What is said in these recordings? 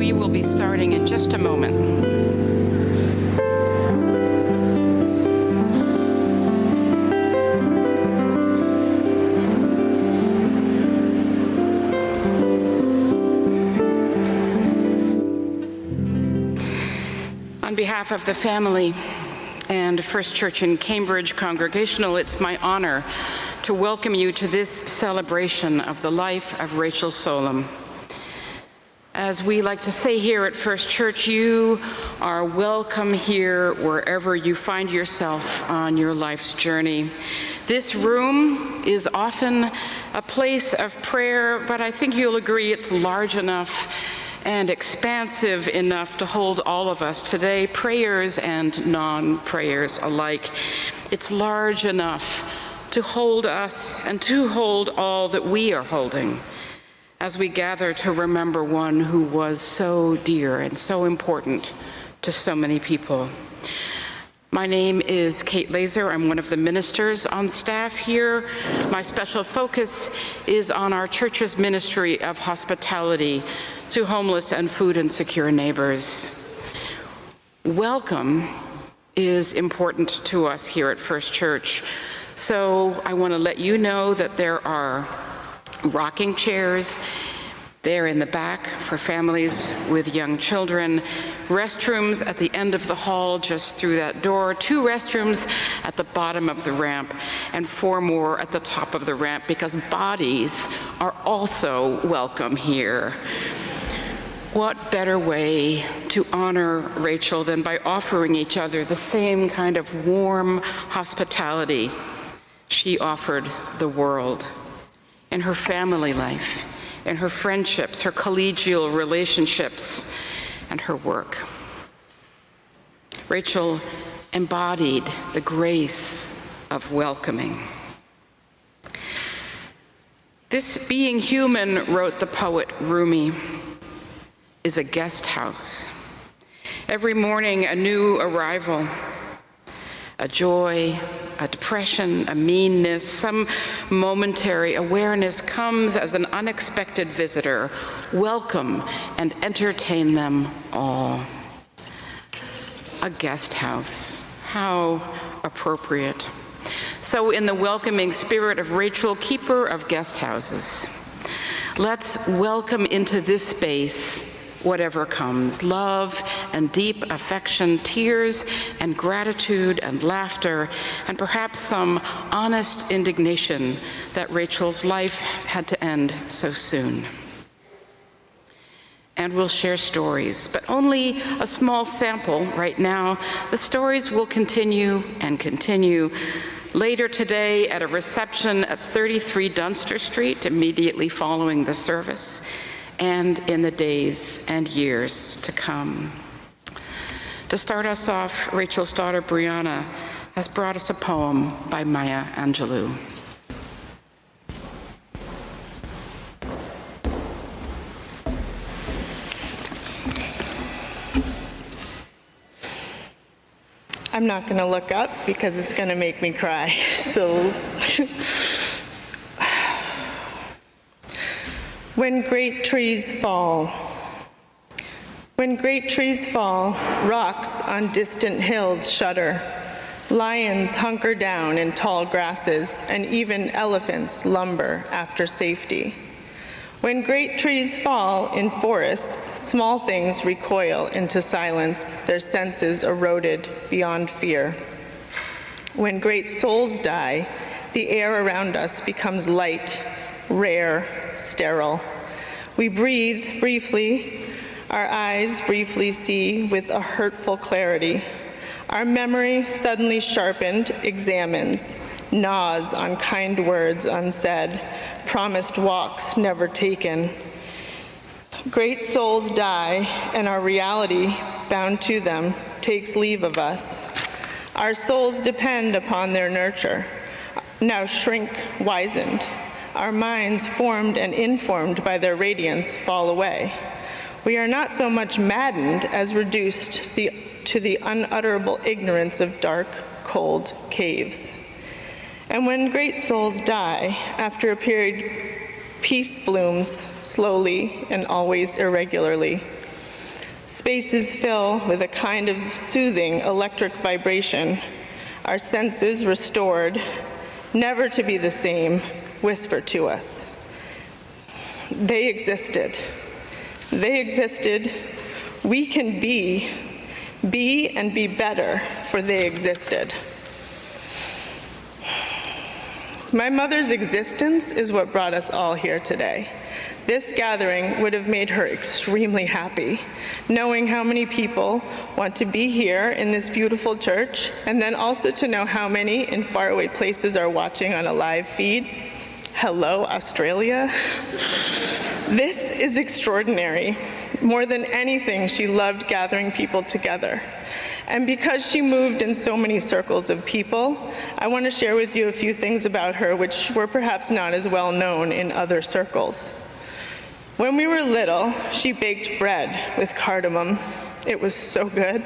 we will be starting in just a moment. On behalf of the family and First Church in Cambridge Congregational, it's my honor to welcome you to this celebration of the life of Rachael Solem. As we like to say here at First Church, you are welcome here wherever you find yourself on your life's journey. This room is often a place of prayer, but I think you'll agree it's large enough and expansive enough to hold all of us today, prayers and non-prayers alike. It's large enough to hold us and to hold all that we are holding as we gather to remember one who was so dear and so important to so many people. My name is Kate Laser. I'm one of the ministers on staff here. My special focus is on our church's ministry of hospitality to homeless and food insecure neighbors. Welcome is important to us here at First Church. So I want to let you know that there are rocking chairs there in the back for families with young children, restrooms at the end of the hall just through that door, 2 restrooms at the bottom of the ramp, and 4 more at the top of the ramp, because bodies are also welcome here. What better way to honor Rachael than by offering each other the same kind of warm hospitality she offered the world in her family life, in her friendships, her collegial relationships, and her work. Rachael embodied the grace of welcoming. This being human, wrote the poet Rumi, is a guest house. Every morning, a new arrival, a joy, a depression, a meanness, some momentary awareness comes as an unexpected visitor. Welcome and entertain them all. A guest house, how appropriate. So in the welcoming spirit of Rachael, keeper of guest houses, let's welcome into this space whatever comes, love and deep affection, tears and gratitude and laughter, and perhaps some honest indignation that Rachael's life had to end so soon. And we'll share stories, but only a small sample right now. The stories will continue and continue. Later today at a reception at 33 Dunster Street, immediately following the service, and in the days and years to come. To start us off, Rachael's daughter Brianna has brought us a poem by Maya Angelou. I'm not going to look up because it's going to make me cry. So when great trees fall. When great trees fall, rocks on distant hills shudder. Lions hunker down in tall grasses, and even elephants lumber after safety. When great trees fall in forests, small things recoil into silence, their senses eroded beyond fear. When great souls die, the air around us becomes light, rare, sterile. We breathe briefly, our eyes briefly see with a hurtful clarity. Our memory, suddenly sharpened, examines, gnaws on kind words unsaid, promised walks never taken. Great souls die, and our reality, bound to them, takes leave of us. Our souls depend upon their nurture, now shrink wizened. Our minds, formed and informed by their radiance, fall away. We are not so much maddened as reduced to the unutterable ignorance of dark, cold caves. And when great souls die, after a period, peace blooms slowly and always irregularly. Spaces fill with a kind of soothing electric vibration. Our senses restored, never to be the same, whisper to us. They existed. They existed. We can be and be better, for they existed. My mother's existence is what brought us all here today. This gathering would have made her extremely happy, knowing how many people want to be here in this beautiful church, and then also to know how many in faraway places are watching on a live feed. Hello, Australia. This is extraordinary. More than anything, she loved gathering people together. And because she moved in so many circles of people, I want to share with you a few things about her which were perhaps not as well known in other circles. When we were little, she baked bread with cardamom. It was so good.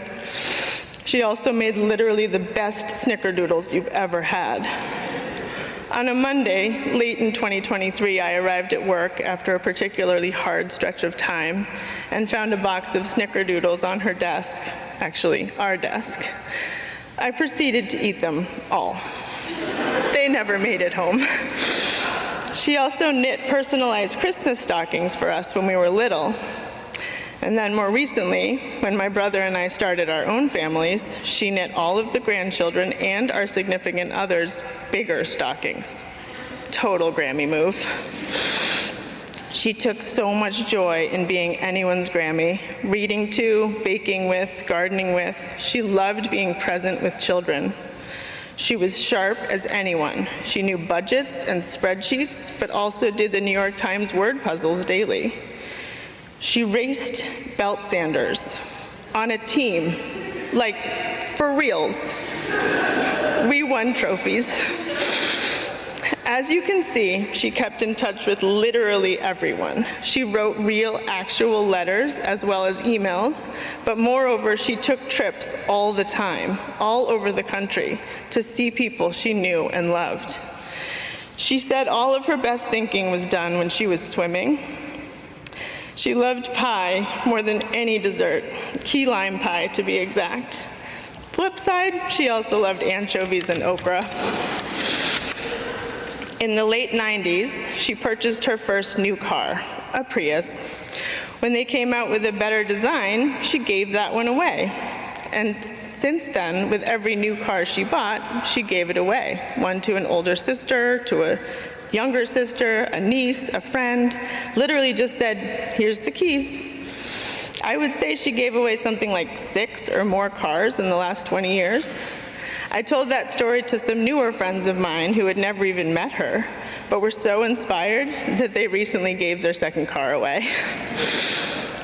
She also made literally the best snickerdoodles you've ever had. On a Monday, late in 2023, I arrived at work after a particularly hard stretch of time and found a box of snickerdoodles on her desk, actually, our desk. I proceeded to eat them all. They never made it home. She also knit personalized Christmas stockings for us when we were little. And then more recently, when my brother and I started our own families, she knit all of the grandchildren and our significant others bigger stockings. Total Grammy move. She took so much joy in being anyone's Grammy, reading to, baking with, gardening with. She loved being present with children. She was sharp as anyone. She knew budgets and spreadsheets, but also did the New York Times word puzzles daily. She raced belt sanders on a team, like for reals. We won trophies. As you can see, she kept in touch with literally everyone. She wrote real, actual letters as well as emails, but moreover, she took trips all the time, all over the country, to see people she knew and loved. She said all of her best thinking was done when she was swimming. She loved pie more than any dessert, key lime pie to be exact. Flip side, she also loved anchovies and okra. In the late 90s, she purchased her first new car, a Prius. When they came out with a better design, she gave that one away. And since then, with every new car she bought, she gave it away. One to an older sister, to a younger sister, a niece, a friend, literally just said, here's the keys. I would say she gave away something like 6 or more cars in the last 20 years. I told that story to some newer friends of mine who had never even met her, but were so inspired that they recently gave their second car away.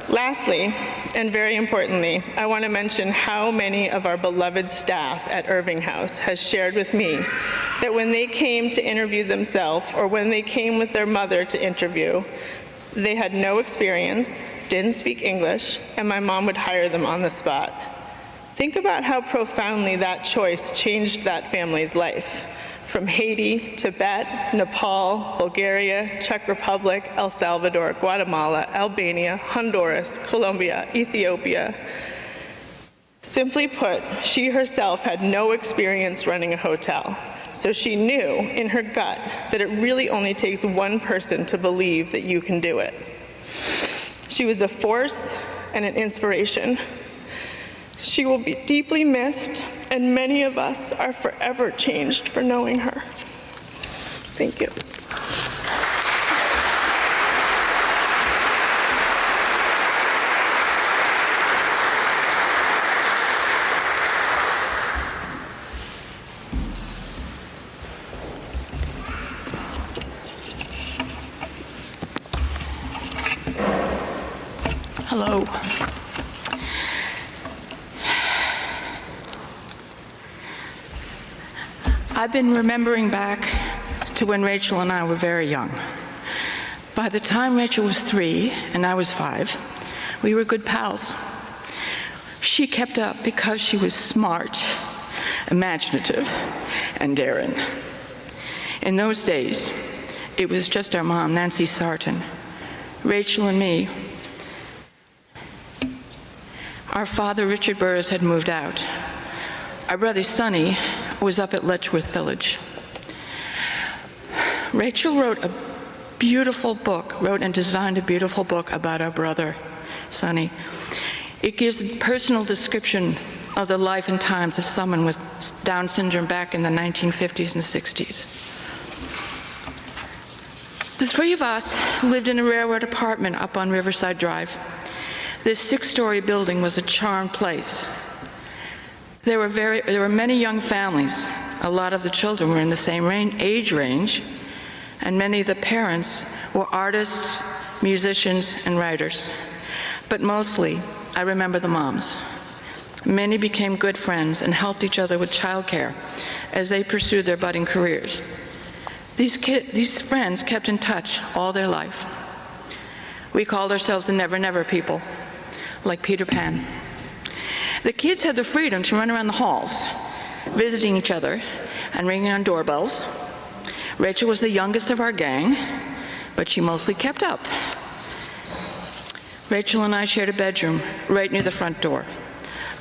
Lastly, and very importantly, I want to mention how many of our beloved staff at Irving House has shared with me that when they came to interview themselves or when they came with their mother to interview, they had no experience, didn't speak English, and my mom would hire them on the spot. Think about how profoundly that choice changed that family's life. From Haiti, Tibet, Nepal, Bulgaria, Czech Republic, El Salvador, Guatemala, Albania, Honduras, Colombia, Ethiopia. Simply put, she herself had no experience running a hotel, so she knew in her gut that it really only takes one person to believe that you can do it. She was a force and an inspiration. She will be deeply missed, and many of us are forever changed for knowing her. Thank you. Hello. I've been remembering back to when Rachel and I were very young. By the time Rachel was 3 and I was 5, we were good pals. She kept up because she was smart, imaginative, and daring. In those days, it was just our mom, Nancy Sarton, Rachel and me. Our father, Richard Burroughs, had moved out. Our brother, Sonny, was up at Letchworth Village. Rachael wrote and designed a beautiful book about our brother, Sonny. It gives a personal description of the life and times of someone with Down syndrome back in the 1950s and 60s. The three of us lived in a railroad apartment up on Riverside Drive. This 6-story building was a charmed place. There were many young families. A lot of the children were in the same age range, and many of the parents were artists, musicians, and writers. But mostly, I remember the moms. Many became good friends and helped each other with childcare as they pursued their budding careers. These friends kept in touch all their life. We called ourselves the Never Never people, like Peter Pan. The kids had the freedom to run around the halls, visiting each other and ringing on doorbells. Rachael was the youngest of our gang, but she mostly kept up. Rachael and I shared a bedroom right near the front door.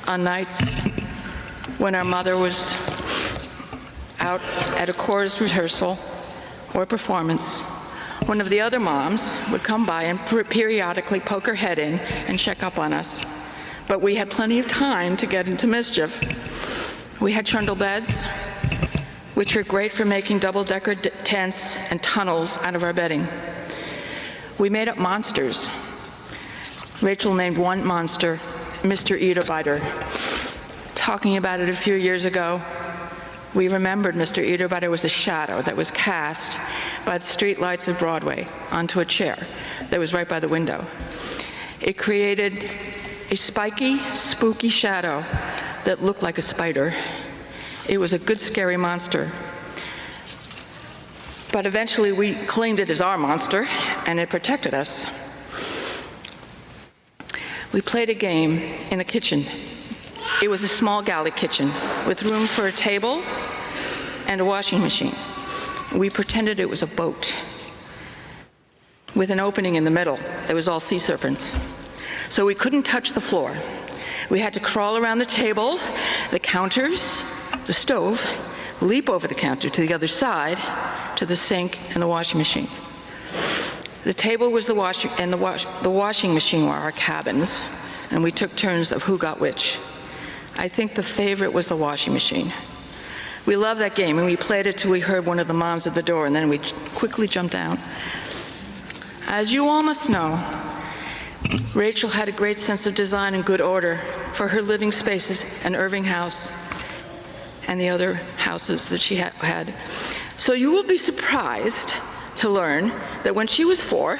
On nights when our mother was out at a chorus rehearsal or performance, one of the other moms would come by and periodically poke her head in and check up on us. But we had plenty of time to get into mischief. We had trundle beds, which were great for making double-decker tents and tunnels out of our bedding. We made up monsters. Rachael named one monster Mr. Eaterbiter. Talking about it a few years ago, we remembered Mr. Eaterbiter was a shadow that was cast by the streetlights of Broadway onto a chair that was right by the window. It created a spiky, spooky shadow that looked like a spider. It was a good, scary monster. But eventually we claimed it as our monster, and it protected us. We played a game in the kitchen. It was a small galley kitchen with room for a table and a washing machine. We pretended it was a boat with an opening in the middle that was all sea serpents. So we couldn't touch the floor. We had to crawl around the table, the counters, the stove, leap over the counter to the other side, to the sink and the washing machine. The table was the washing machine were our cabins, and we took turns of who got which. I think the favorite was the washing machine. We loved that game, and we played it till we heard one of the moms at the door, and then we quickly jumped down. As you all must know, Rachael had a great sense of design and good order for her living spaces and Irving House and the other houses that she had. So you will be surprised to learn that when she was 4,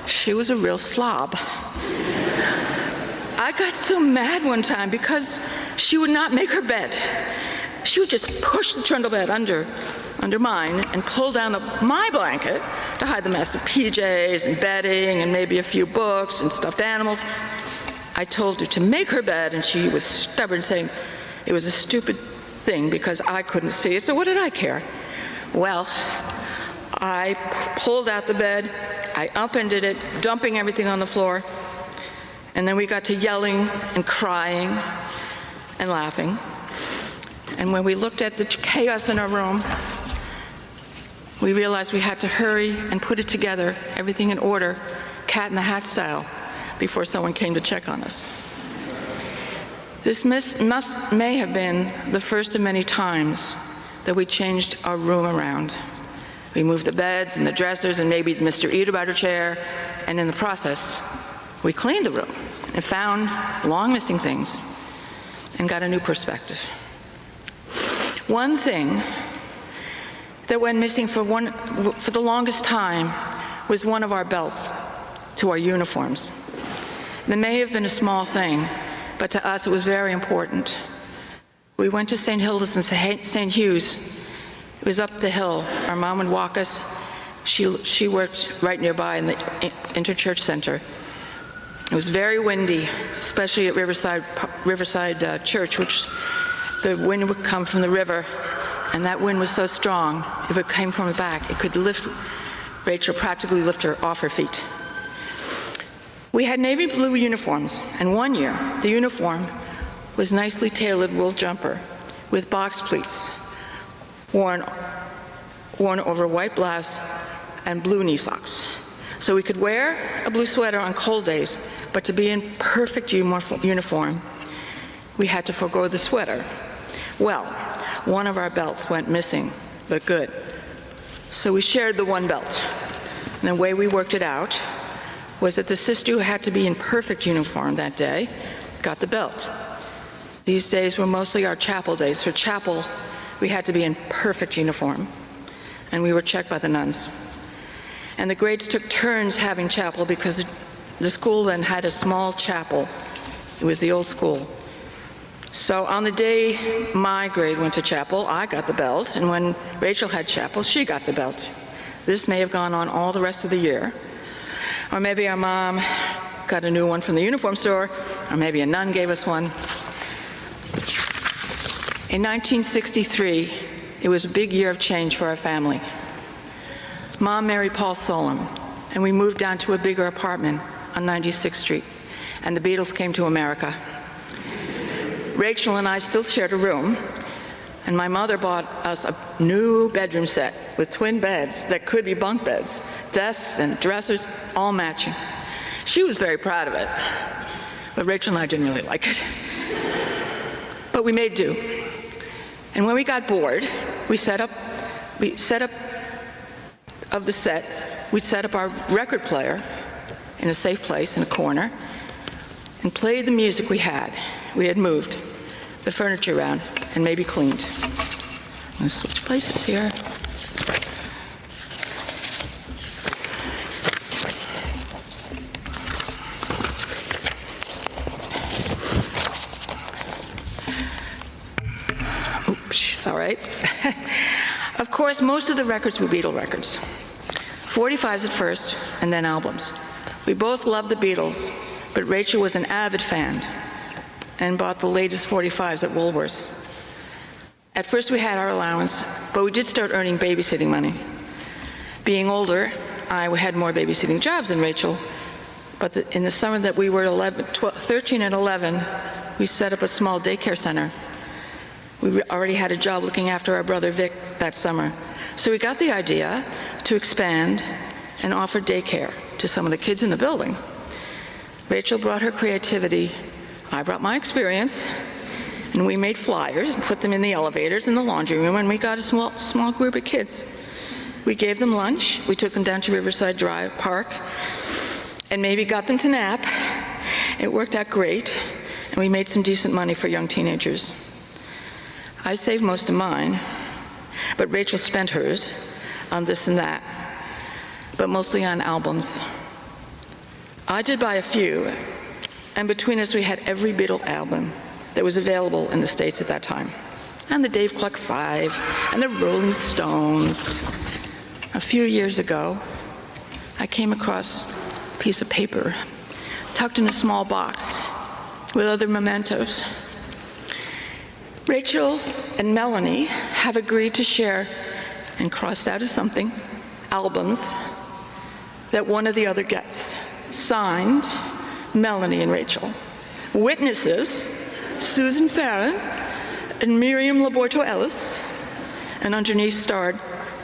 she was a real slob. I got so mad one time because she would not make her bed. She would just push the trundle bed under mine and pull down my blanket to hide the mess of PJs and bedding and maybe a few books and stuffed animals. I told her to make her bed, and she was stubborn, saying it was a stupid thing because I couldn't see it, so what did I care? Well, I pulled out the bed, I upended it, dumping everything on the floor, and then we got to yelling and crying and laughing. And when we looked at the chaos in our room, we realized we had to hurry and put it together, everything in order, Cat in the Hat style, before someone came to check on us. This may have been the first of many times that we changed our room around. We moved the beds and the dressers and maybe the Mr. Eaterbiter chair, and in the process, we cleaned the room and found long missing things and got a new perspective. One thing that went missing for the longest time was one of our belts to our uniforms. It may have been a small thing, but to us it was very important. We went to St. Hilda's and St. Hugh's. It was up the hill. Our mom would walk us. She worked right nearby in the Interchurch Center. It was very windy, especially at Riverside Church, which the wind would come from the river, and that wind was so strong, if it came from the back, it could lift Rachael, practically lift her off her feet. We had navy blue uniforms, and one year, the uniform was nicely tailored wool jumper with box pleats, worn over white blouse and blue knee socks. So we could wear a blue sweater on cold days, but to be in perfect uniform, we had to forego the sweater. Well, one of our belts went missing, but good. So we shared the one belt. And the way we worked it out was that the sister who had to be in perfect uniform that day got the belt. These days were mostly our chapel days. For chapel, we had to be in perfect uniform, and we were checked by the nuns. And the grades took turns having chapel because the school then had a small chapel. It was the old school. So on the day my grade went to chapel, I got the belt, and when Rachel had chapel, she got the belt. This may have gone on all the rest of the year. Or maybe our mom got a new one from the uniform store, or maybe a nun gave us one. In 1963, it was a big year of change for our family. Mom married Paul Solem, and we moved down to a bigger apartment on 96th Street, and the Beatles came to America. Rachel and I still shared a room, and my mother bought us a new bedroom set with twin beds that could be bunk beds, desks and dressers, all matching. She was very proud of it, but Rachel and I didn't really like it. But we made do. And when we got bored, we'd set up our record player in a safe place in a corner and played the music we had. We had moved the furniture around and maybe cleaned. I'm going to switch places here. Oops, all right. Of course, most of the records were Beatle records. 45s at first, and then albums. We both loved the Beatles, but Rachel was an avid fan and bought the latest 45s at Woolworth's. At first we had our allowance, but we did start earning babysitting money. Being older, I had more babysitting jobs than Rachel, but in the summer that we were 13 and 11, we set up a small daycare center. We already had a job looking after our brother Vic that summer. So we got the idea to expand and offer daycare to some of the kids in the building. Rachel brought her creativity, I brought my experience, and we made flyers and put them in the elevators in the laundry room, and we got a small group of kids. We gave them lunch, we took them down to Riverside Drive Park, and maybe got them to nap. It worked out great, and we made some decent money for young teenagers. I saved most of mine, but Rachel spent hers on this and that, but mostly on albums. I did buy a few, and between us we had every Beatle album that was available in the States at that time, and the Dave Clark 5, and the Rolling Stones. A few years ago, I came across a piece of paper tucked in a small box with other mementos. Rachael and Melanie have agreed to share, and crossed out as something, albums that one or the other gets. Signed, Melanie and Rachael. Witnesses, Susan Farron and Miriam Laborto Ellis, and underneath starred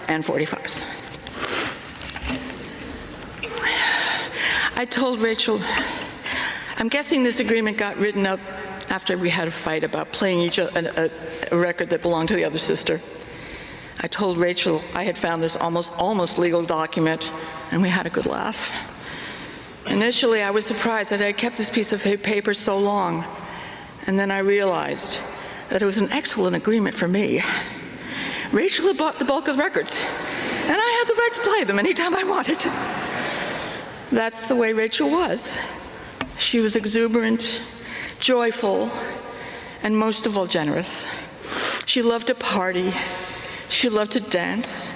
and 45s. I told Rachel, I'm guessing this agreement got written up after we had a fight about playing a record that belonged to the other sister. I told Rachel I had found this almost legal document, and we had a good laugh. Initially, I was surprised that I had kept this piece of paper so long, and then I realized that it was an excellent agreement for me. Rachel had bought the bulk of the records, and I had the right to play them anytime I wanted. That's the way Rachel was. She was exuberant, joyful, and most of all generous. She loved to party, she loved to dance,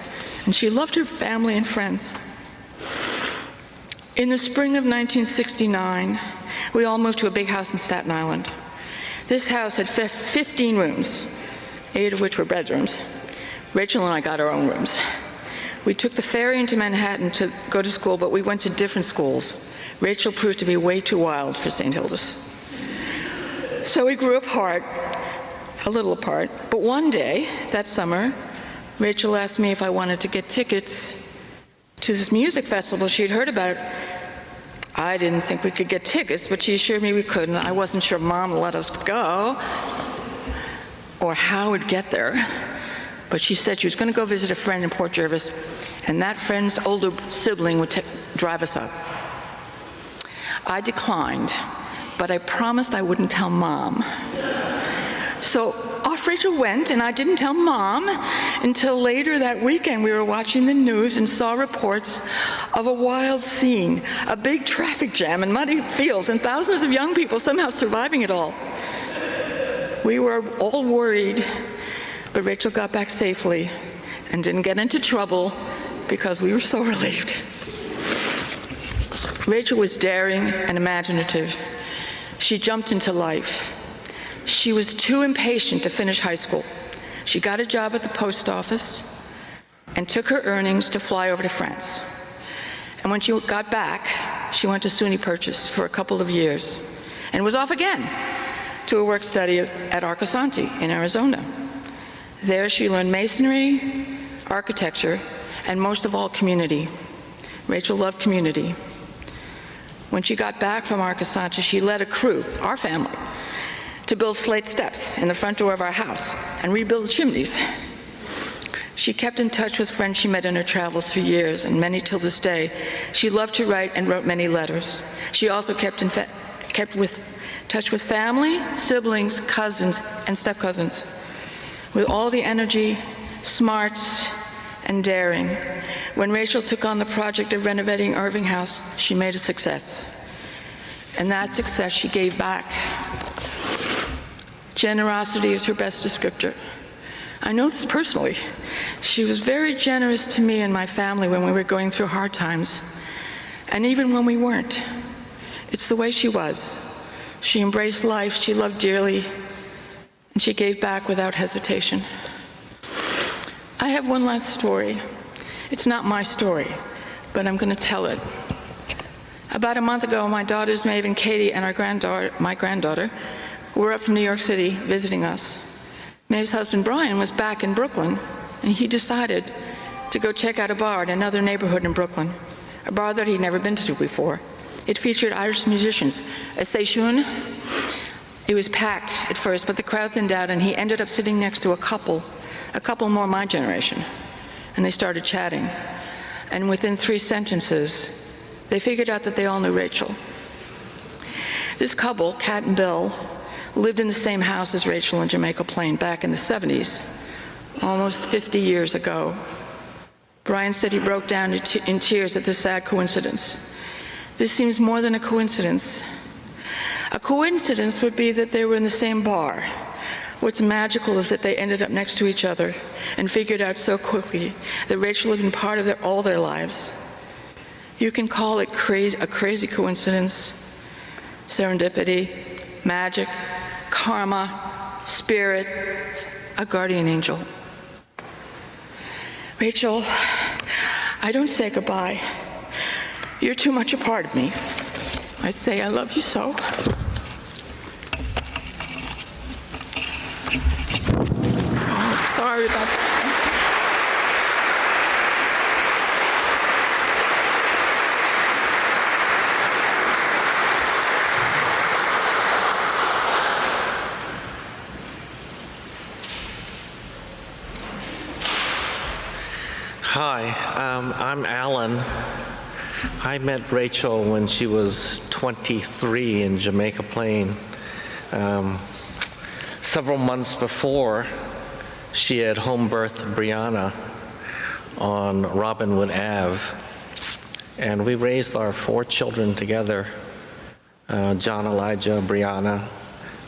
and she loved her family and friends. In the spring of 1969, we all moved to a big house in Staten Island. This house had 15 rooms, 8 of which were bedrooms. Rachel and I got our own rooms. We took the ferry into Manhattan to go to school, but we went to different schools. Rachael proved to be way too wild for St. Hilda's. So we grew apart, a little apart, but one day, that summer, Rachael asked me if I wanted to get tickets to this music festival she'd heard about. I didn't think we could get tickets, but she assured me we could, and I wasn't sure Mom would let us go or how we'd get there. But she said she was going to go visit a friend in Port Jervis, and that friend's older sibling would drive us up. I declined, but I promised I wouldn't tell Mom. So off Rachael went, and I didn't tell Mom until later that weekend. We were watching the news and saw reports of a wild scene, a big traffic jam and muddy fields, and thousands of young people somehow surviving it all. We were all worried, but Rachael got back safely and didn't get into trouble because we were so relieved. Rachael was daring and imaginative. She jumped into life. She was too impatient to finish high school. She got a job at the post office and took her earnings to fly over to France. And when she got back, she went to SUNY Purchase for a couple of years and was off again to a work-study at Arcosanti in Arizona. There she learned masonry, architecture, and most of all, community. Rachael loved community. When she got back from Arcosanti, she led a crew, our family, to build slate steps in the front door of our house and rebuild chimneys. She kept in touch with friends she met in her travels for years, and many till this day. She loved to write and wrote many letters. She also kept with touch with family, siblings, cousins, and step-cousins. With all the energy, smarts, and daring, when Rachael took on the project of renovating Irving House, she made a success. And that success she gave back. Generosity is her best descriptor. I know this personally. She was very generous to me and my family when we were going through hard times, and even when we weren't. It's the way she was. She embraced life she loved dearly, and she gave back without hesitation. I have one last story. It's not my story, but I'm going to tell it. About a month ago, my daughters Maeve and Katie and my granddaughter were up from New York City visiting us. Maeve's husband Brian was back in Brooklyn, and he decided to go check out a bar in another neighborhood in Brooklyn, a bar that he'd never been to before. It featured Irish musicians, a Seychun. It was packed at first, but the crowd thinned out, and he ended up sitting next to a couple more my generation, and they started chatting. And within 3 sentences, they figured out that they all knew Rachael. This couple, Kat and Bill, lived in the same house as Rachael in Jamaica Plain back in the 70s, almost 50 years ago. Brian said he broke down in tears at this sad coincidence. This seems more than a coincidence. A coincidence would be that they were in the same bar. What's magical is that they ended up next to each other and figured out so quickly that Rachael had been part of all their lives. You can call it a crazy coincidence, serendipity, magic, karma, spirit, a guardian angel. Rachael, I don't say goodbye. You're too much a part of me. I say I love you so. Oh, sorry about that. Hi, I'm Alan. I met Rachael when she was 23 in Jamaica Plain. Several months before, she had home birthed Brianna on Robinwood Ave, and we raised our 4 children together, John, Elijah, Brianna,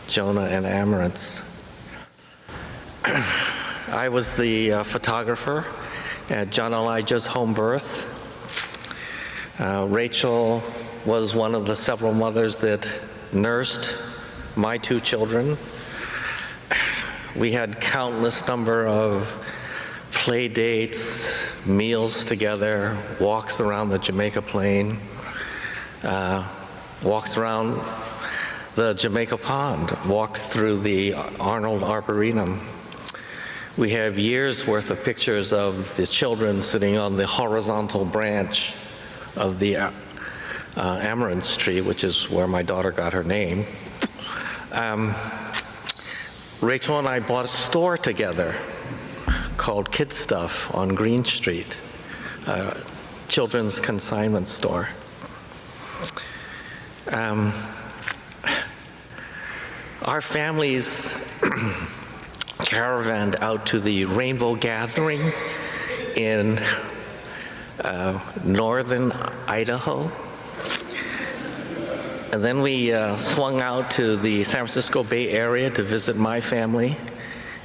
Jonah, and Amaranth. I was the photographer at John Elijah's home birth. Rachael was one of the several mothers that nursed my 2 children. We had countless number of play dates, meals together, walks around the Jamaica Plain. walks around the Jamaica Pond, walks through the Arnold Arboretum. We have years' worth of pictures of the children sitting on the horizontal branch of the amaranth tree, which is where my daughter got her name. Rachel and I bought a store together called Kid Stuff on Green Street, a children's consignment store. Our families caravanned out to the Rainbow Gathering in northern Idaho. And then we swung out to the San Francisco Bay Area to visit my family.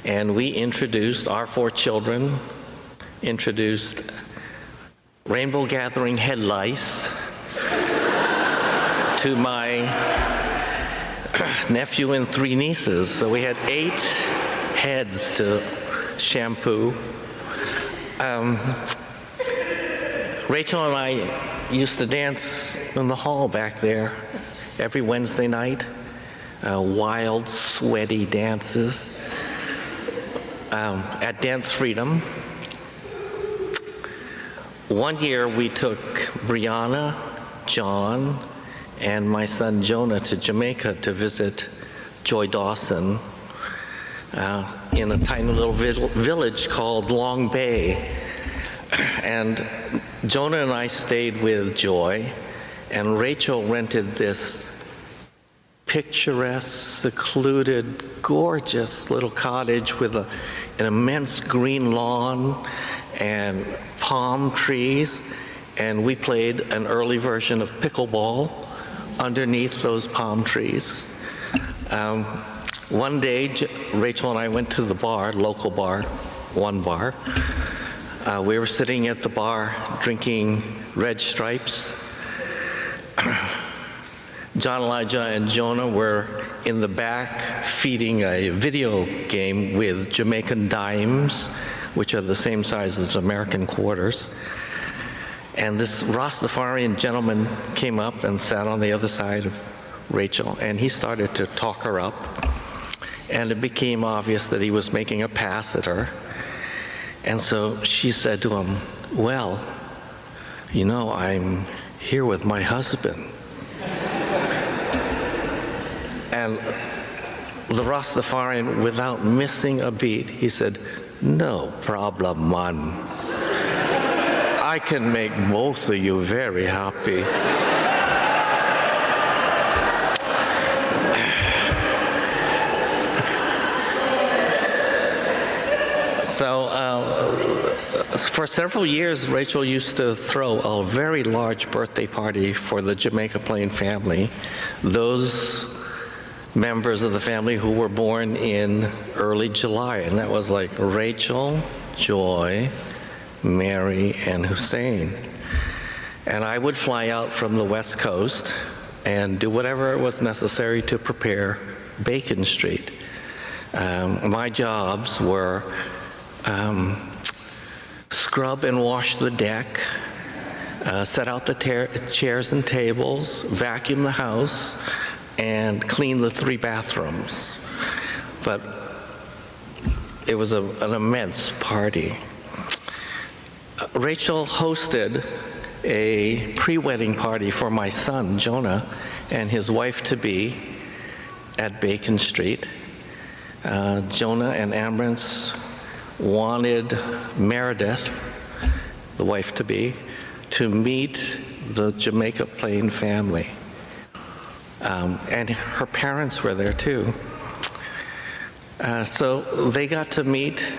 And we introduced, our 4 children, introduced Rainbow Gathering head lice to my nephew and 3 nieces. So we had 8 heads to shampoo. Rachael and I used to dance in the hall back there every Wednesday night, wild, sweaty dances at Dance Freedom. One year we took Brianna, John, and my son Jonah to Jamaica to visit Joy Dawson in a tiny little village called Long Bay. And Jonah and I stayed with Joy, and Rachael rented this picturesque, secluded, gorgeous little cottage with an immense green lawn and palm trees, and we played an early version of pickleball underneath those palm trees. One day, Rachael and I went to the bar, local bar, one bar. We were sitting at the bar drinking Red Stripes. John, Elijah, and Jonah were in the back feeding a video game with Jamaican dimes, which are the same size as American quarters. And this Rastafarian gentleman came up and sat on the other side of Rachael, and he started to talk her up. And it became obvious that he was making a pass at her. And so she said to him, "Well, you know, I'm here with my husband." And the Rastafarian, without missing a beat, he said, "No problem, man. I can make both of you very happy." So for several years, Rachael used to throw a very large birthday party for the Jamaica Plain family. Those members of the family who were born in early July, and that was like Rachael, Joy, Mary, and Hussein. And I would fly out from the West Coast and do whatever was necessary to prepare Bacon Street. My jobs were scrub and wash the deck, set out the chairs and tables, vacuum the house, and clean the 3 bathrooms. But it was an immense party. Rachael hosted a pre-wedding party for my son, Jonah, and his wife-to-be at Bacon Street. Jonah and Ambrose wanted Meredith, the wife-to-be, to meet the Jamaica Plain family. And her parents were there too. So they got to meet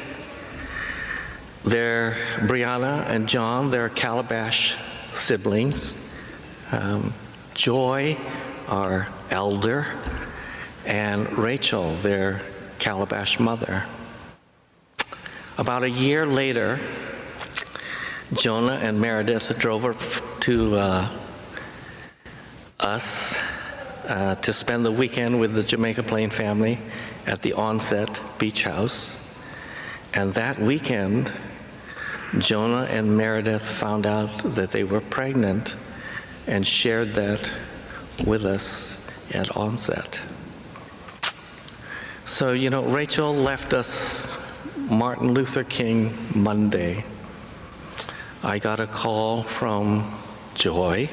their Brianna and John, their Calabash siblings, Joy, our elder, and Rachael, their Calabash mother. About a year later, Jonah and Meredith drove up to us to spend the weekend with the Jamaica Plain family at the Onset Beach House. And that weekend, Jonah and Meredith found out that they were pregnant, and shared that with us at onset. So, Rachael left us Martin Luther King Monday. I got a call from Joy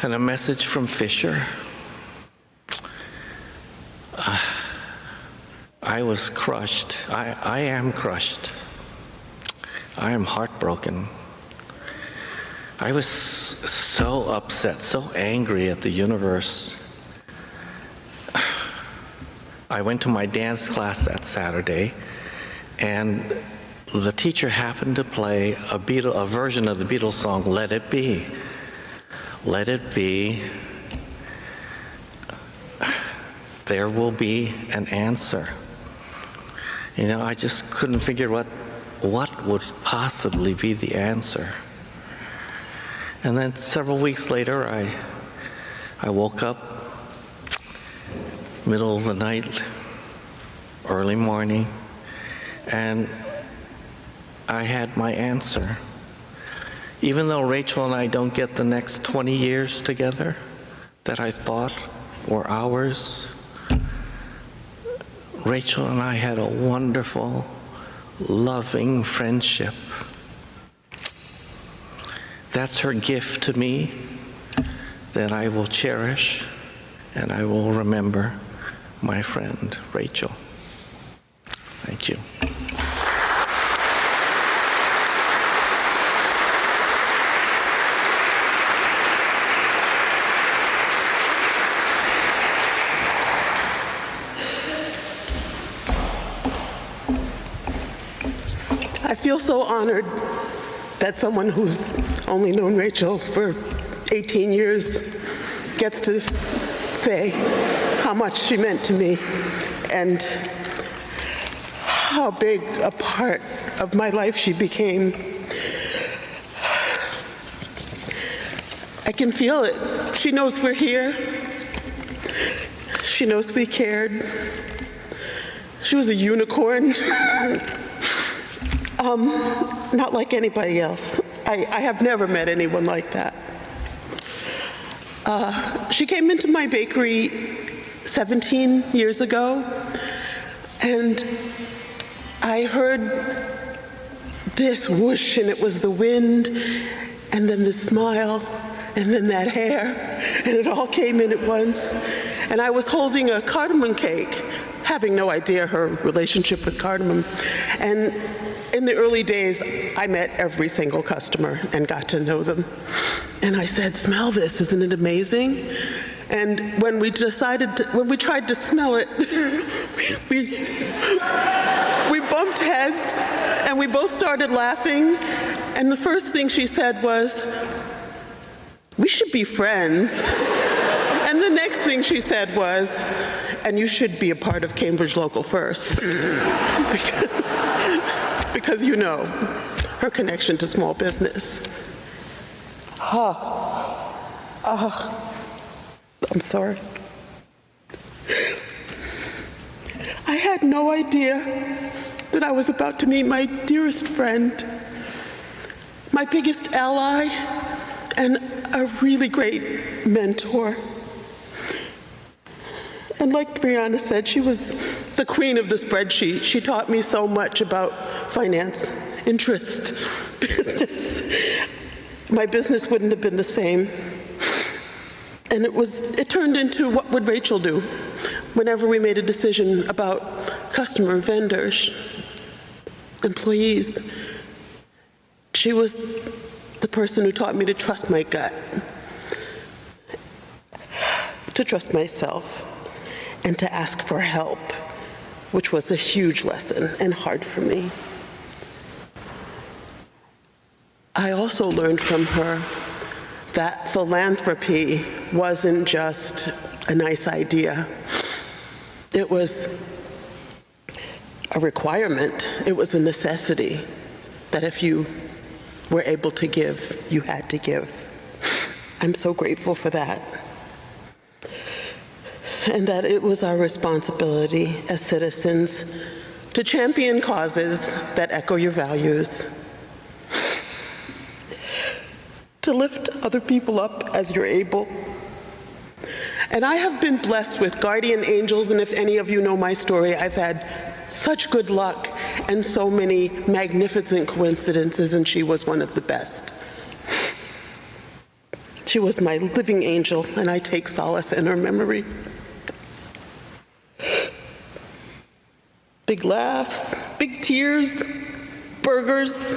and a message from Fisher. I was crushed. I am crushed. I am heartbroken. I was so upset, so angry at the universe. I went to my dance class that Saturday, and the teacher happened to play a version of the Beatles song, Let It Be. Let it be. There will be an answer. I just couldn't figure what would possibly be the answer. And then several weeks later, I woke up, middle of the night, early morning, and I had my answer. Even though Rachael and I don't get the next 20 years together that I thought were ours, Rachael and I had a wonderful, loving friendship. That's her gift to me that I will cherish, and I will remember my friend, Rachael. Thank you. I feel so honored that someone who's only known Rachael for 18 years gets to say how much she meant to me and how big a part of my life she became. I can feel it. She knows we're here. She knows we cared. She was a unicorn. Not like anybody else. I have never met anyone like that. She came into my bakery 17 years ago, and I heard this whoosh, and it was the wind, and then the smile, and then that hair, and it all came in at once. And I was holding a cardamom cake, having no idea her relationship with cardamom. And in the early days, I met every single customer and got to know them. And I said, "Smell this, isn't it amazing?" And when we tried to smell it, we bumped heads, and we both started laughing. And the first thing she said was, "We should be friends." And the next thing she said was, "And you should be a part of Cambridge Local First." because her connection to small business. I'm sorry. I had no idea that I was about to meet my dearest friend, my biggest ally, and a really great mentor. And like Brianna said, she was the queen of the spreadsheet. She taught me so much about finance, interest, business. My business wouldn't have been the same. And it turned into, what would Rachael do whenever we made a decision about customer, vendors, employees? She was the person who taught me to trust my gut, to trust myself, and to ask for help, which was a huge lesson and hard for me. I also learned from her that philanthropy wasn't just a nice idea. It was a requirement. It was a necessity that if you were able to give, you had to give. I'm so grateful for that. And that it was our responsibility as citizens to champion causes that echo your values. other people up as you're able. And I have been blessed with guardian angels, and if any of you know my story, I've had such good luck and so many magnificent coincidences, and she was one of the best. She was my living angel, and I take solace in her memory. Big laughs, big tears, burgers.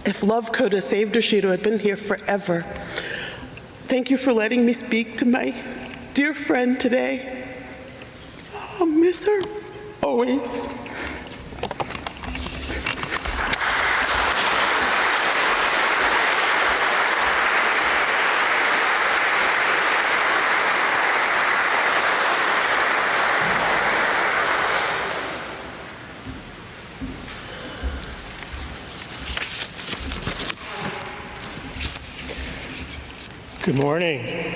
If love could have saved her, she'd have been here forever. Thank you for letting me speak to my dear friend today. I'll miss her always. Good morning.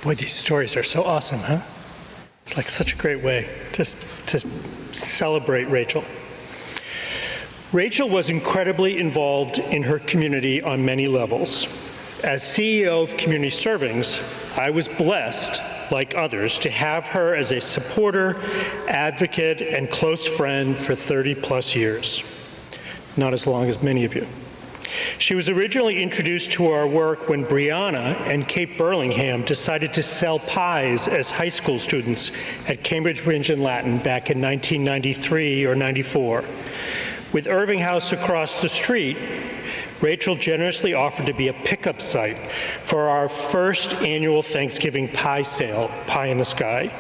Boy, these stories are so awesome, huh? It's like such a great way to celebrate Rachel. Rachel was incredibly involved in her community on many levels. As CEO of Community Servings, I was blessed, like others, to have her as a supporter, advocate, and close friend for 30+ years. Not as long as many of you. She was originally introduced to our work when Brianna and Kate Burlingham decided to sell pies as high school students at Cambridge Bridge and Latin back in 1993 or 94. With Irving House across the street, Rachel generously offered to be a pickup site for our first annual Thanksgiving pie sale, Pie in the Sky.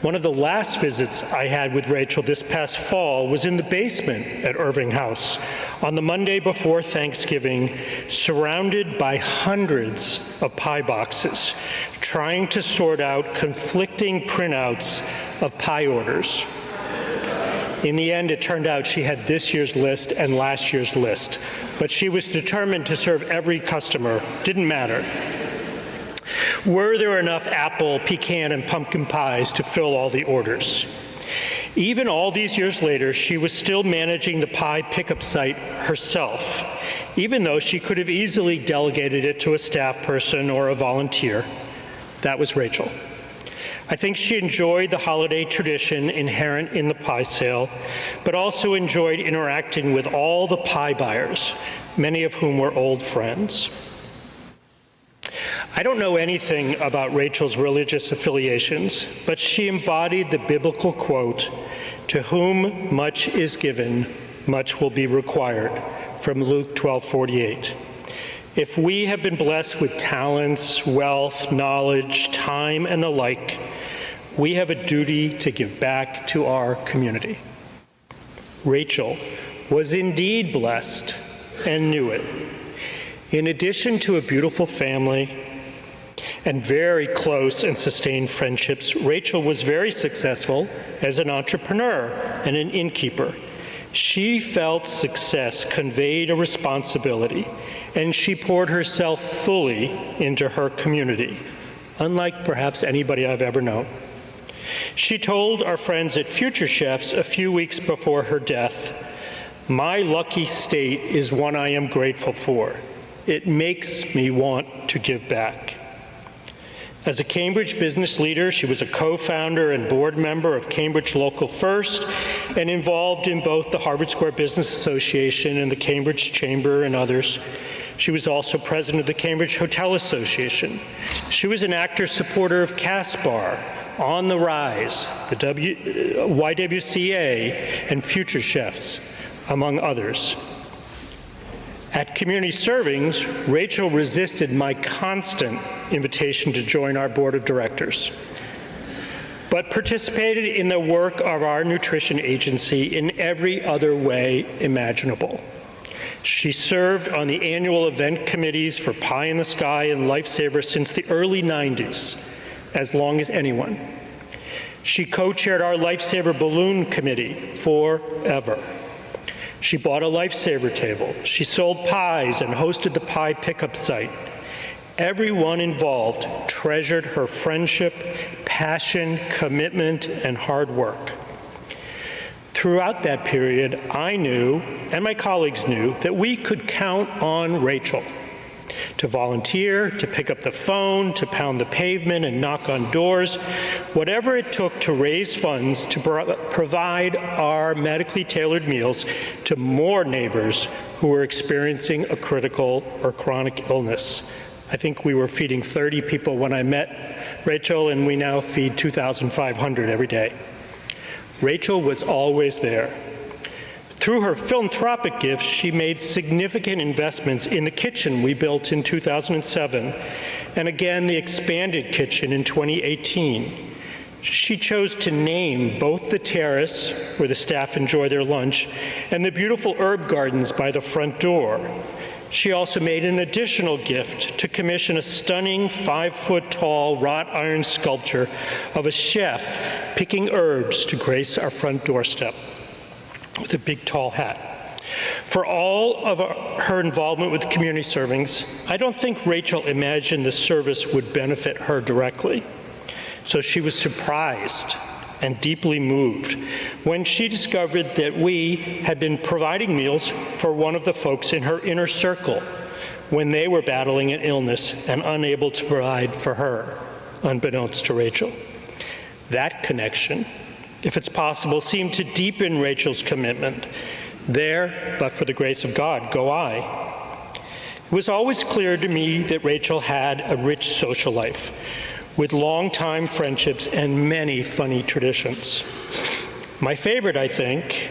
One of the last visits I had with Rachel this past fall was in the basement at Irving House on the Monday before Thanksgiving, surrounded by hundreds of pie boxes, trying to sort out conflicting printouts of pie orders. In the end, it turned out she had this year's list and last year's list, but she was determined to serve every customer. Didn't matter. Were there enough apple, pecan, and pumpkin pies to fill all the orders? Even all these years later, she was still managing the pie pickup site herself, even though she could have easily delegated it to a staff person or a volunteer. That was Rachel. I think she enjoyed the holiday tradition inherent in the pie sale, but also enjoyed interacting with all the pie buyers, many of whom were old friends. I don't know anything about Rachel's religious affiliations, but she embodied the biblical quote, "To whom much is given, much will be required," from Luke 12:48. If we have been blessed with talents, wealth, knowledge, time, and the like, we have a duty to give back to our community. Rachel was indeed blessed and knew it. In addition to a beautiful family and very close and sustained friendships, Rachel was very successful as an entrepreneur and an innkeeper. She felt success conveyed a responsibility, and she poured herself fully into her community, unlike perhaps anybody I've ever known. She told our friends at Future Chefs a few weeks before her death, "My lucky state is one I am grateful for. It makes me want to give back." As a Cambridge business leader, she was a co-founder and board member of Cambridge Local First and involved in both the Harvard Square Business Association and the Cambridge Chamber and others. She was also president of the Cambridge Hotel Association. She was an active supporter of CASPAR, On the Rise, the YWCA, and Future Chefs, among others. At Community Servings, Rachel resisted my constant invitation to join our board of directors, but participated in the work of our nutrition agency in every other way imaginable. She served on the annual event committees for Pie in the Sky and Lifesaver since the early 90s, as long as anyone. She co-chaired our Lifesaver Balloon Committee forever. She bought a Lifesaver table. She sold pies and hosted the pie pickup site. Everyone involved treasured her friendship, passion, commitment, and hard work. throughout that period, I knew, and my colleagues knew, that we could count on Rachael to volunteer, to pick up the phone, to pound the pavement and knock on doors, whatever it took to raise funds to provide our medically tailored meals to more neighbors who were experiencing a critical or chronic illness. I think we were feeding 30 people when I met Rachael, and we now feed 2,500 every day. Rachael was always there. Through her philanthropic gifts, she made significant investments in the kitchen we built in 2007, and again the expanded kitchen in 2018. She chose to name both the terrace, where the staff enjoy their lunch, and the beautiful herb gardens by the front door. She also made an additional gift to commission a stunning 5-foot-tall wrought iron sculpture of a chef picking herbs to grace our front doorstep with a big tall hat. For all of her involvement with community servings, I don't think Rachael imagined the service would benefit her directly. So she was surprised and deeply moved when she discovered that we had been providing meals for one of the folks in her inner circle when they were battling an illness and unable to provide for her, unbeknownst to Rachael. That connection, if it's possible, seemed to deepen Rachael's commitment. There, but for the grace of God, go I. It was always clear to me that Rachael had a rich social life, with long-time friendships and many funny traditions. My favorite, I think,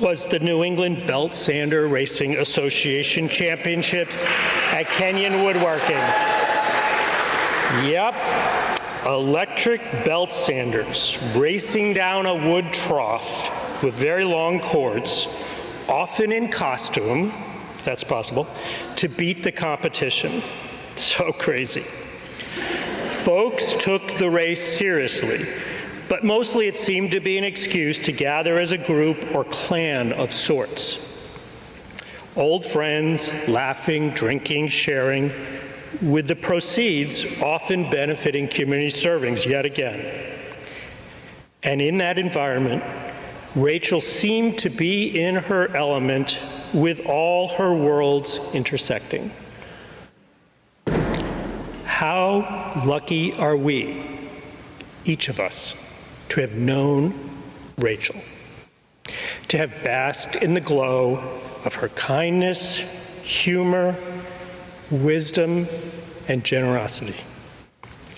was the New England Belt Sander Racing Association Championships at Kenyon Woodworking. Yep. Electric belt sanders racing down a wood trough with very long cords, often in costume, if that's possible, to beat the competition. So crazy. Folks took the race seriously, but mostly it seemed to be an excuse to gather as a group or clan of sorts. Old friends, laughing, drinking, sharing, with the proceeds often benefiting community servings yet again. And in that environment, Rachael seemed to be in her element with all her worlds intersecting. How lucky are we, each of us, to have known Rachael, to have basked in the glow of her kindness, humor, wisdom, and generosity.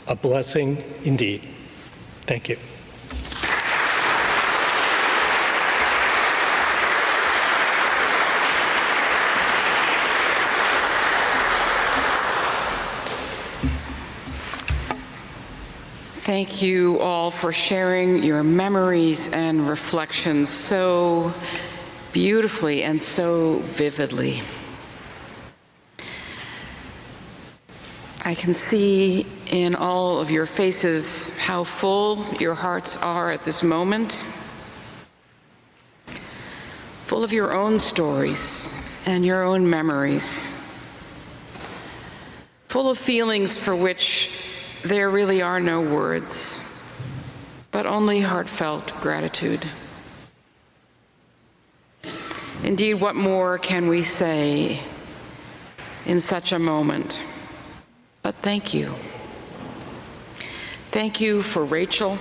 A blessing indeed. Thank you. Thank you all for sharing your memories and reflections so beautifully and so vividly. I can see in all of your faces how full your hearts are at this moment, full of your own stories and your own memories, full of feelings for which there really are no words, but only heartfelt gratitude. Indeed, what more can we say in such a moment? But thank you. Thank you for Rachael.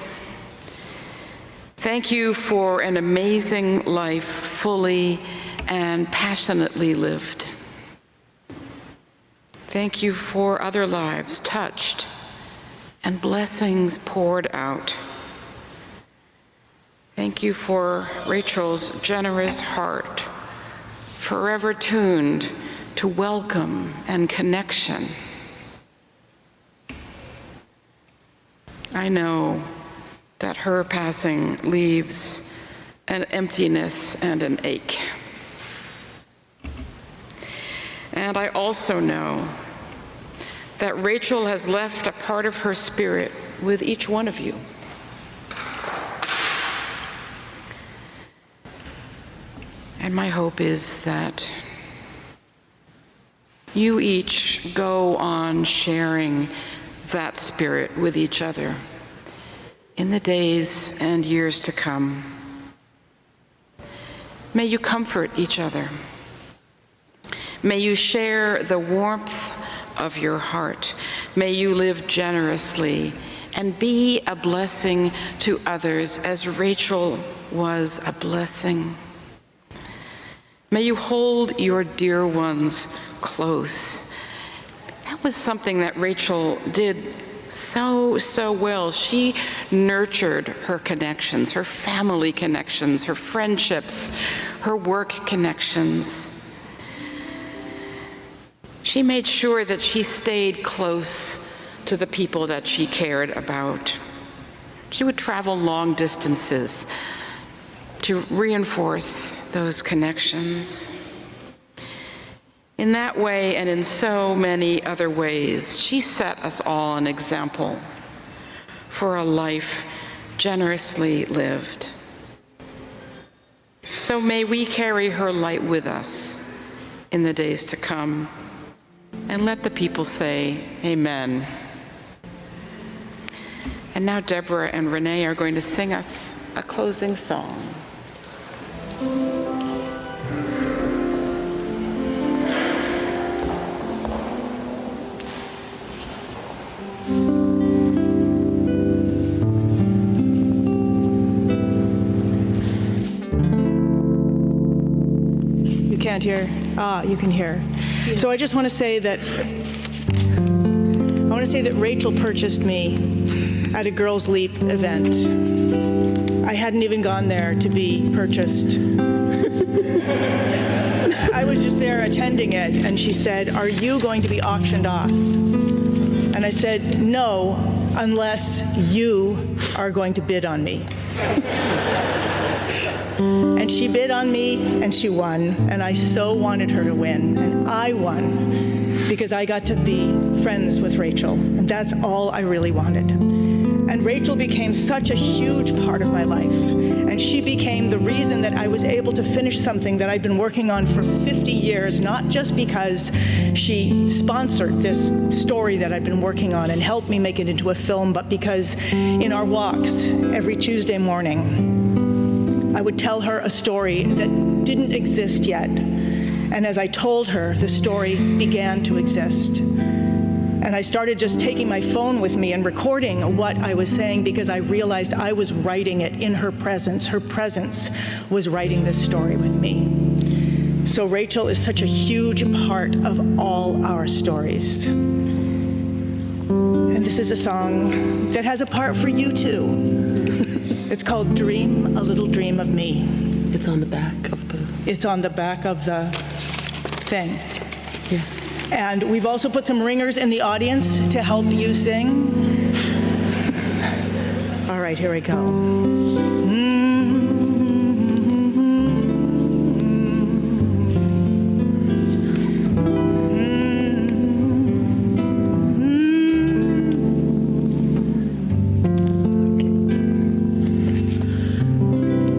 Thank you for an amazing life, fully and passionately lived. Thank you for other lives touched and blessings poured out. Thank you for Rachael's generous heart, forever tuned to welcome and connection. I know that her passing leaves an emptiness and an ache. And I also know that Rachael has left a part of her spirit with each one of you. And my hope is that you each go on sharing that spirit with each other in the days and years to come. May you comfort each other. May you share the warmth of your heart. May you live generously and be a blessing to others as Rachael was a blessing. May you hold your dear ones close. That was something that Rachael did so well. She nurtured her connections, her family connections, her friendships, her work connections. She made sure that she stayed close to the people that she cared about. She would travel long distances to reinforce those connections. In that way, and in so many other ways, she set us all an example for a life generously lived. So may we carry her light with us in the days to come. And let the people say, amen. And now Deborah and Renee are going to sing us a closing song. You can't hear? Ah, you can hear. So I just want to say that Rachael purchased me at a Girls Leap event. I hadn't even gone there to be purchased. I was just there attending it, and she said, "Are you going to be auctioned off?" And I said, "No, unless you are going to bid on me." And she bid on me, and she won, and I so wanted her to win, and I won because I got to be friends with Rachael, and that's all I really wanted. And Rachael became such a huge part of my life, and she became the reason that I was able to finish something that I'd been working on for 50 years, not just because she sponsored this story that I'd been working on and helped me make it into a film, but because in our walks every Tuesday morning, I would tell her a story that didn't exist yet. And as I told her, the story began to exist. And I started just taking my phone with me and recording what I was saying because I realized I was writing it in her presence. Her presence was writing this story with me. So Rachael is such a huge part of all our stories. And this is a song that has a part for you too. It's called Dream a Little Dream of Me. It's on the back of the... It's on the back of the thing. Yeah. And we've also put some ringers in the audience to help you sing. All right, here we go.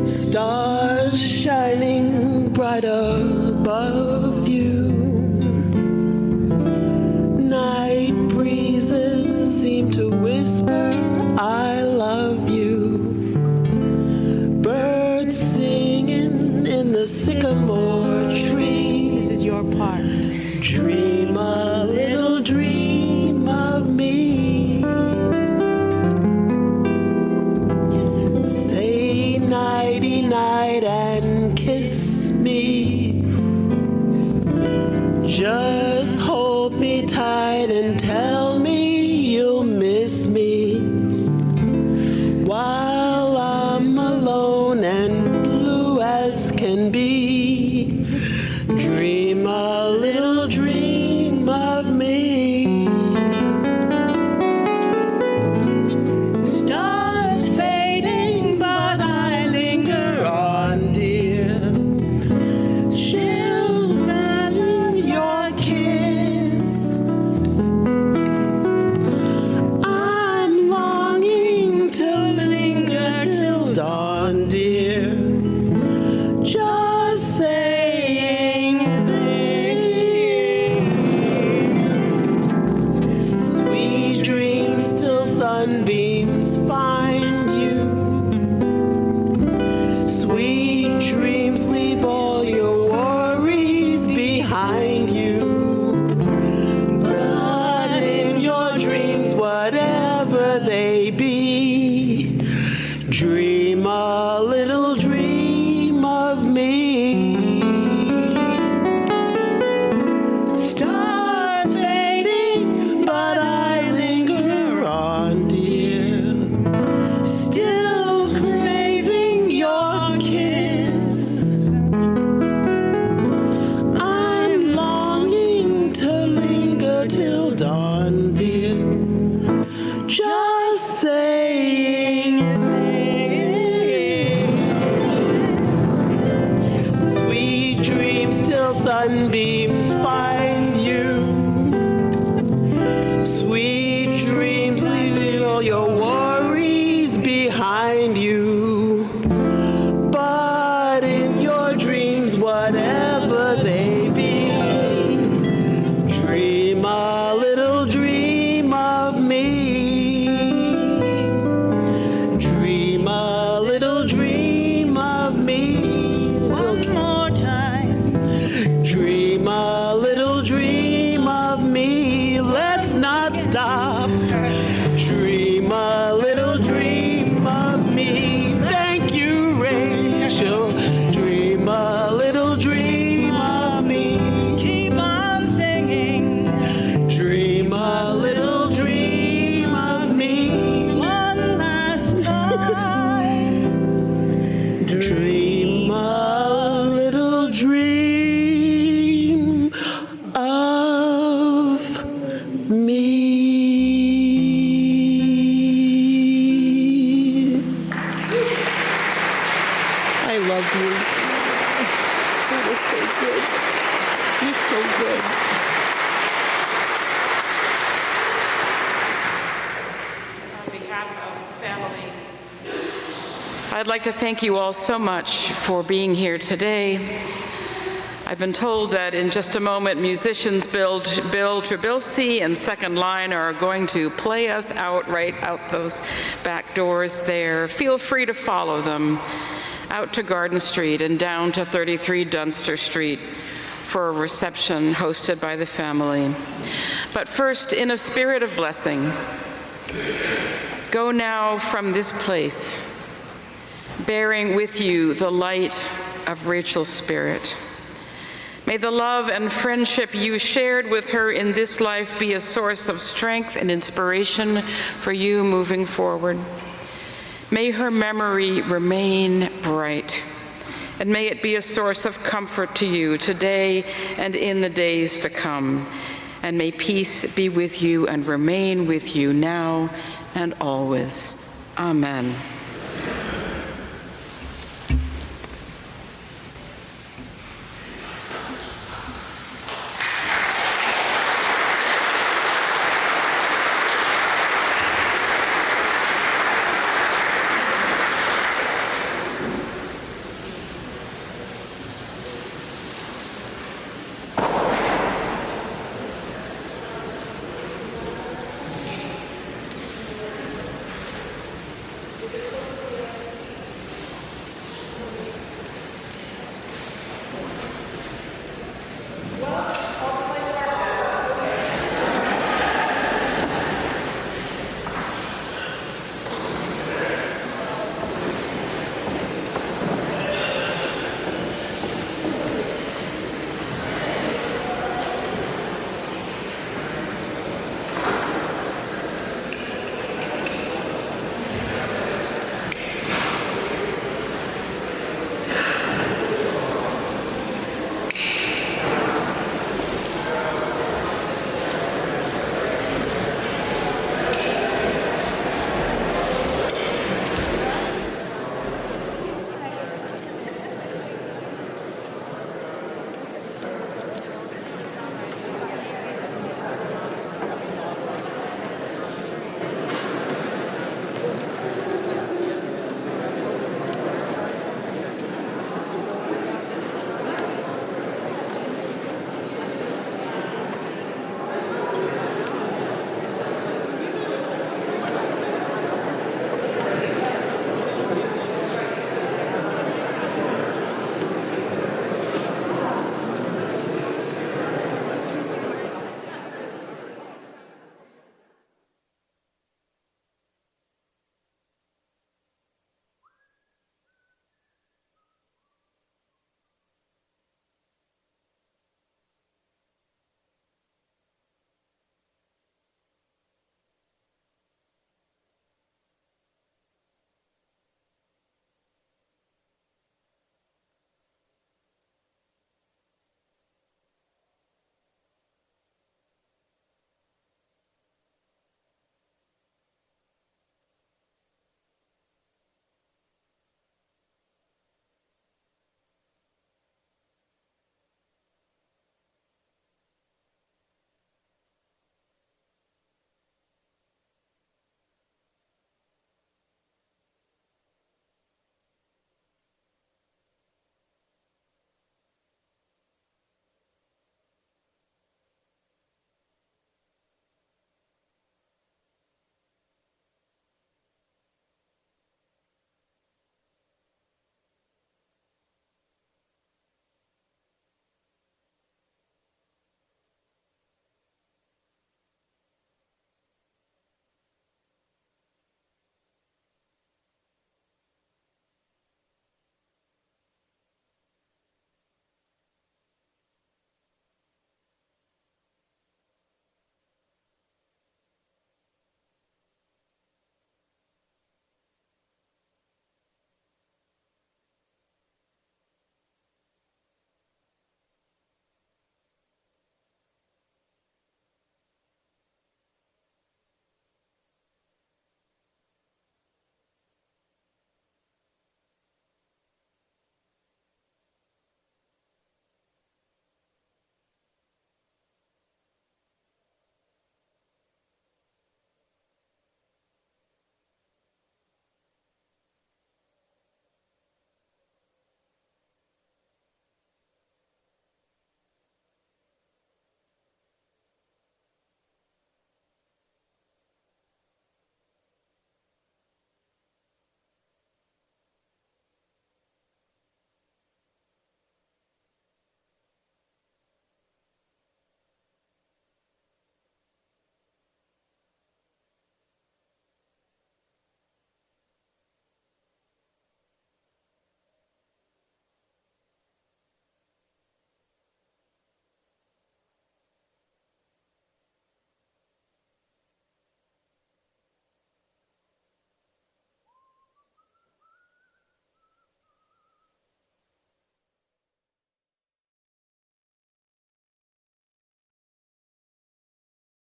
Stars shining bright above you. Night breezes seem to whisper, I love you. Birds singing in the sycamore tree. This is your part. Dream a little dream of me. Say nighty night and kiss me. Just hold me tight and tell me you'll miss me. While I'm alone and blue as can be. Dream a little dream of me. Stars fading, but I linger on, dear. Children, your kiss. I'd like to thank you all so much for being here today. I've been told that in just a moment, musicians Bill Trabilsi and Second Line are going to play us out right out those back doors there. Feel free to follow them out to Garden Street and down to 33 Dunster Street for a reception hosted by the family. But first, in a spirit of blessing, go now from this place, bearing with you the light of Rachel's spirit. May the love and friendship you shared with her in this life be a source of strength and inspiration for you moving forward. May her memory remain bright, and may it be a source of comfort to you today and in the days to come. And may peace be with you and remain with you now and always. Amen.